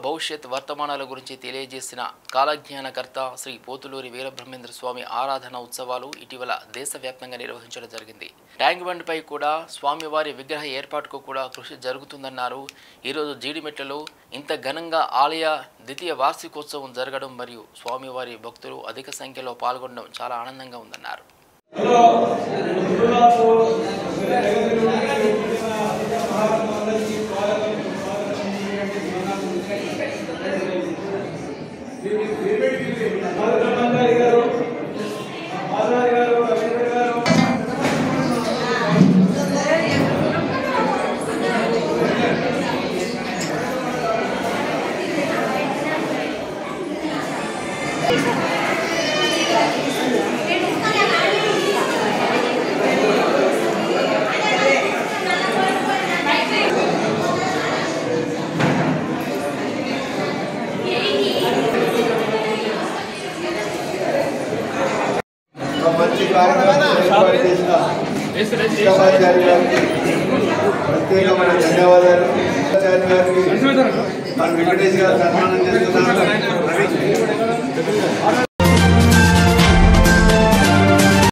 భవిష్యత్ వర్తమానాల గురించి తెలియజేసిన కాలజ్ఞానకర్త శ్రీ పోతులూరి వీరబ్రహ్మేంద్ర స్వామి ఆరాధన ఉత్సవాలు ఇటీవల దేశవ్యాప్తంగా నిర్వహించడం జరిగింది. ట్యాంక్ బండ్ పై కూడా స్వామివారి విగ్రహ ఏర్పాటుకు కూడా కృషి జరుగుతుందన్నారు. ఈరోజు జీడిమెట్లలో ఇంత ఘనంగా ఆలయ ద్వితీయ వార్షికోత్సవం జరగడం మరియు స్వామివారి భక్తులు అధిక సంఖ్యలో పాల్గొనడం చాలా ఆనందంగా ఉందన్నారు. మంచి కార్యక్రమం ఏర్పాటు చేసిన శిక్షాచార్య గారికి ప్రత్యేకమైన ధన్యవాదాలు. శిక్షాచార్య గారికి వెంకటేష్ గారు సన్మానం చేస్తున్నారు.